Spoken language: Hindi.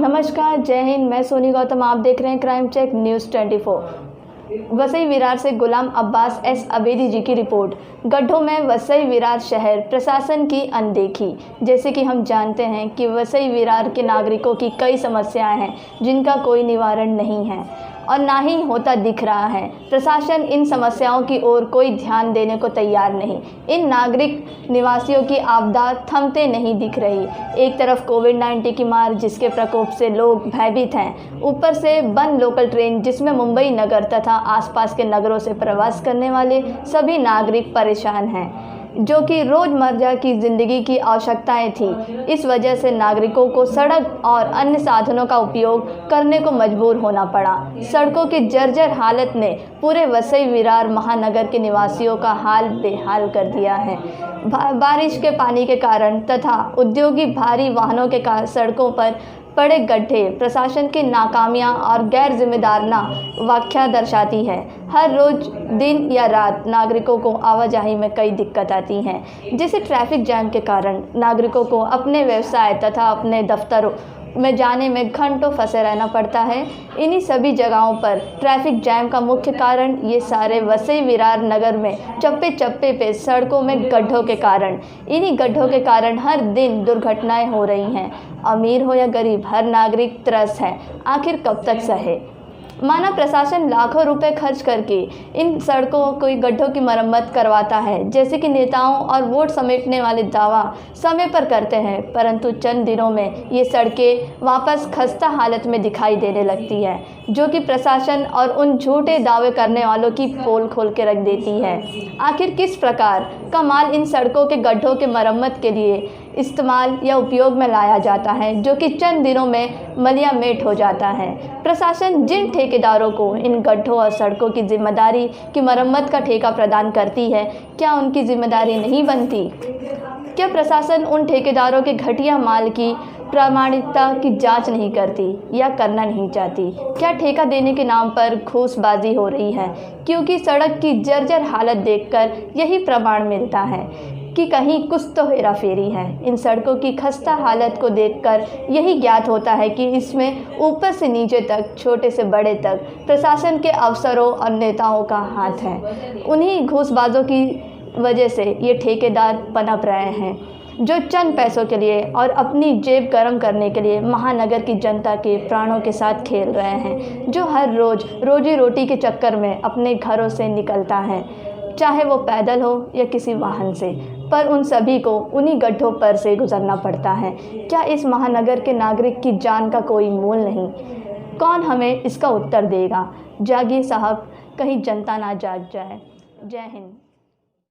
नमस्कार, जय हिंद। मैं सोनी गौतम, आप देख रहे हैं crime check news 24। Vasai Virar से गुलाम अब्बास एस अबेदी जी की रिपोर्ट। गड्ढों में वसई विरार शहर प्रशासन की अनदेखी। जैसे कि हम जानते हैं कि वसई विरार के नागरिकों की कई समस्याएं हैं जिनका कोई निवारण नहीं है और ना ही होता दिख रहा है। प्रशासन इन समस्याओं की ओर कोई ध्यान देने को तैयार नहीं। इन नागरिक निवासियों की आपदा थमते नहीं दिख रही। एक तरफ कोविड-19 की मार जिसके प्रकोप से लोग भयभीत हैं, ऊपर से बंद लोकल ट्रेन जिसमें मुंबई नगर तथा आसपास के नगरों से प्रवास करने वाले सभी नागरिक परेशान हैं, जो कि रोज़मर्रा की ज़िंदगी की आवश्यकताएं थी। इस वजह से नागरिकों को सड़क और अन्य साधनों का उपयोग करने को मजबूर होना पड़ा। सड़कों की जर्जर हालत ने पूरे वसई विरार महानगर के निवासियों का हाल बेहाल कर दिया है। बारिश के पानी के कारण तथा औद्योगिक भारी वाहनों के कारण सड़कों पर बड़े गड्ढे प्रशासन की नाकामियां और गैर जिम्मेदाराना व्याख्या दर्शाती है। हर रोज़ दिन या रात नागरिकों को आवाजाही में कई दिक्कत आती हैं, जिसे ट्रैफिक जैम के कारण नागरिकों को अपने व्यवसाय तथा अपने दफ्तरों में जाने में घंटों फंसे रहना पड़ता है। इन्हीं सभी जगहों पर ट्रैफिक जैम का मुख्य कारण ये सारे वसई विरार नगर में चप्पे चप्पे पे सड़कों में गड्ढों के कारण, इन्हीं गड्ढों के कारण हर दिन दुर्घटनाएं हो रही हैं। अमीर हो या गरीब, हर नागरिक त्रस्त है। आखिर कब तक सहे? माना प्रशासन लाखों रुपए खर्च करके इन सड़कों को गड्ढों की मरम्मत करवाता है, जैसे कि नेताओं और वोट समेटने वाले दावा समय पर करते हैं, परंतु चंद दिनों में ये सड़कें वापस खस्ता हालत में दिखाई देने लगती है, जो कि प्रशासन और उन झूठे दावे करने वालों की पोल खोल के रख देती है। आखिर किस प्रकार का माल इन सड़कों के गड्ढों के मरम्मत के लिए इस्तेमाल या उपयोग में लाया जाता है, जो कि चंद दिनों में मलियामेट हो जाता है। प्रशासन जिन ठेकेदारों को इन गड्ढों और सड़कों की जिम्मेदारी की मरम्मत का ठेका प्रदान करती है, क्या उनकी जिम्मेदारी नहीं बनती? क्या प्रशासन उन ठेकेदारों के घटिया माल की प्रामाणिकता की जांच नहीं करती या करना नहीं चाहती? क्या ठेका देने के नाम पर घूसबाजी हो रही है? क्योंकि सड़क की जर्जर हालत देखकर यही प्रमाण मिलता है कि कहीं कुछ तो हेराफेरी है। इन सड़कों की खस्ता हालत को देखकर यही ज्ञात होता है कि इसमें ऊपर से नीचे तक, छोटे से बड़े तक प्रशासन के अफसरों और नेताओं का हाथ है। उन्हीं घूसबाजों की वजह से ये ठेकेदार पनप रहे हैं, जो चंद पैसों के लिए और अपनी जेब गर्म करने के लिए महानगर की जनता के प्राणों के साथ खेल रहे हैं, जो हर रोज़ रोजी रोटी के चक्कर में अपने घरों से निकलता है, चाहे वो पैदल हो या किसी वाहन से, पर उन सभी को उन्हीं गड्ढों पर से गुजरना पड़ता है। क्या इस महानगर के नागरिक की जान का कोई मोल नहीं? कौन हमें इसका उत्तर देगा? जागिए साहब, कहीं जनता ना जाग जाए। जय हिंद।